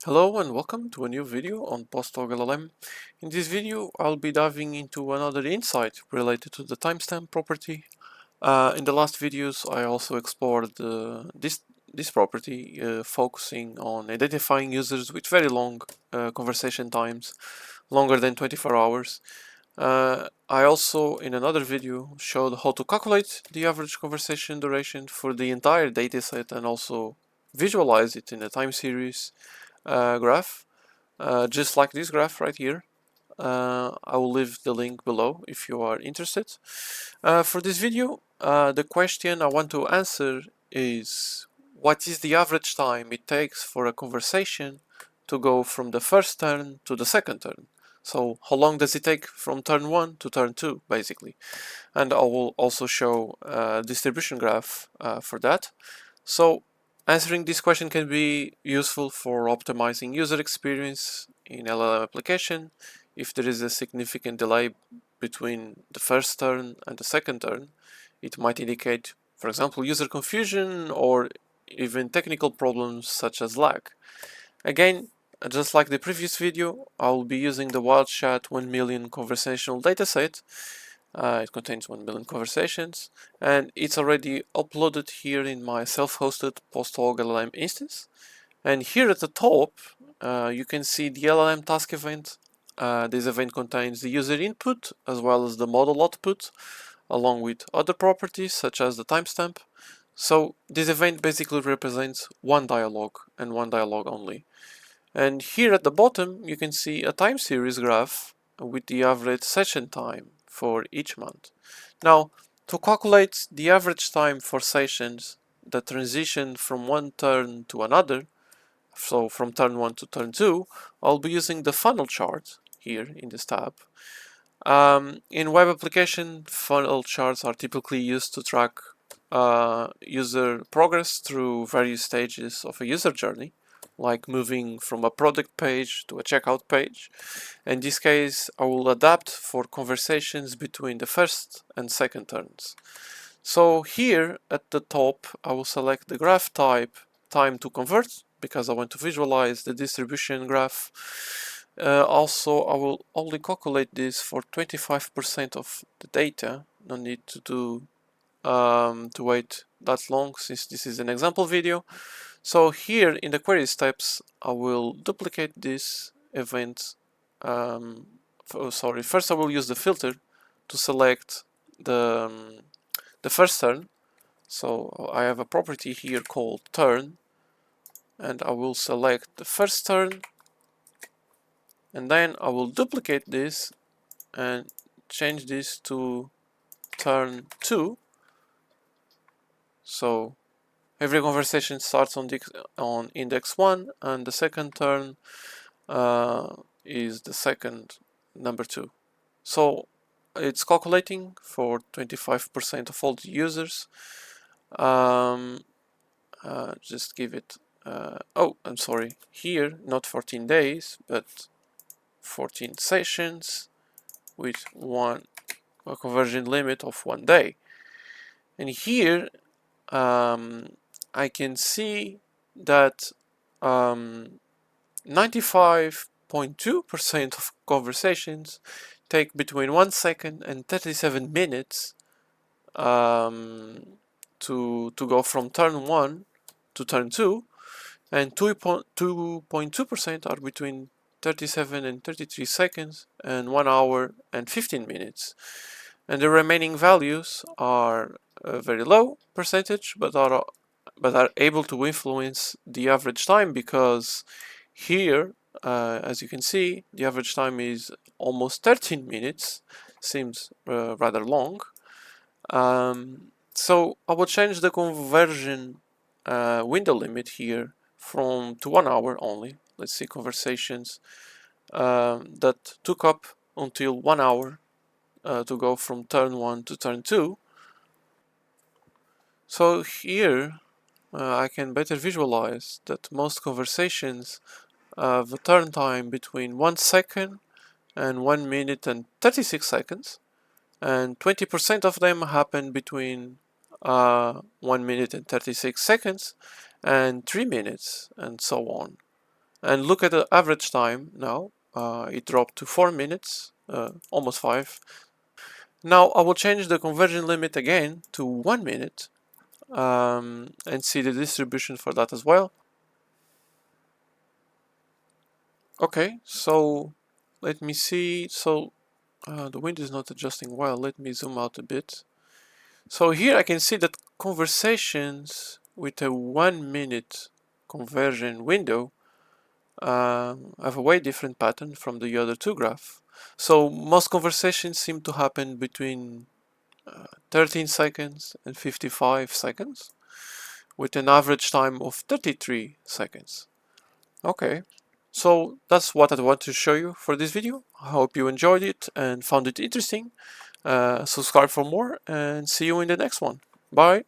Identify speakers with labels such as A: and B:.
A: Hello and welcome to a new video on PostHog-LLM. In this video, I'll be diving into another insight related to the timestamp property. In the last videos, I also explored this property, focusing on identifying users with very long conversation times, longer than 24 hours. I also, in another video, showed how to calculate the average conversation duration for the entire dataset and also visualize it in a time series graph, just like this graph right here. I will leave the link below if you are interested. For this video, the question I want to answer is what is the average time it takes for a conversation to go from the first turn to the second turn? So how long does it take from turn 1 to turn 2, basically? And I will also show a distribution graph for that. So answering this question can be useful for optimizing user experience in LLM application. If there is a significant delay between the first turn and the second turn, it might indicate, for example, user confusion or even technical problems such as lag. Again, just like the previous video, I will be using the Wildchat 1 million conversational dataset. It contains 1 million conversations, and it's already uploaded here in my self-hosted PostHog-LLM instance. And here at the top, you can see the LLM task event. This event contains the user input as well as the model output, along with other properties such as the timestamp. So this event basically represents one dialogue and one dialogue only. And here at the bottom, you can see a time series graph with the average session time for each month. Now, to calculate the average time for sessions that transition from one turn to another, so from turn 1 to turn 2, I'll be using the funnel chart here in this tab. In web application, funnel charts are typically used to track user progress through various stages of a user journey, like moving from a product page to a checkout page. In this case, I will adapt for conversations between the first and second turns. So here at the top, I will select the graph type time to convert because I want to visualize the distribution graph. Also, I will only calculate this for 25% of the data. No need to wait that long since this is an example video. So here in the query steps, I will duplicate this event. First I will use the filter to select the first turn. So I have a property here called turn, and I will select the first turn, and then I will duplicate this and change this to turn 2. So every conversation starts on index 1, and the second turn is the second number 2. So it's calculating for 25% of all the users. Just give it, oh, I'm sorry, here, not 14 days, but 14 sessions with a conversion limit of 1 day. And here I can see that 95.2% of conversations take between 1 second and 37 minutes to go from turn 1 to turn 2, and 2.2% are between 37 and 33 seconds and 1 hour and 15 minutes. And the remaining values are a very low percentage, but are able to influence the average time, because here, as you can see, the average time is almost 13 minutes. Seems rather long. So I will change the conversion window limit here to 1 hour only. Let's see conversations that took up until 1 hour to go from turn 1 to turn 2. So here I can better visualize that most conversations have a turn time between 1 second and 1 minute and 36 seconds, and 20% of them happen between 1 minute and 36 seconds and 3 minutes, and so on. And look at the average time now. It dropped to 4 minutes, almost 5. Now I will change the conversion limit again to 1 minute and see the distribution for that as well. Okay, so let me see. So the window is not adjusting well. Let me zoom out a bit. So here I can see that conversations with a 1 minute conversion window have a way different pattern from the other two graphs. So most conversations seem to happen between 13 seconds and 55 seconds with an average time of 33 seconds. Okay, so that's what I want to show you for this video. I hope you enjoyed it and found it interesting. Subscribe for more and see you in the next one. Bye.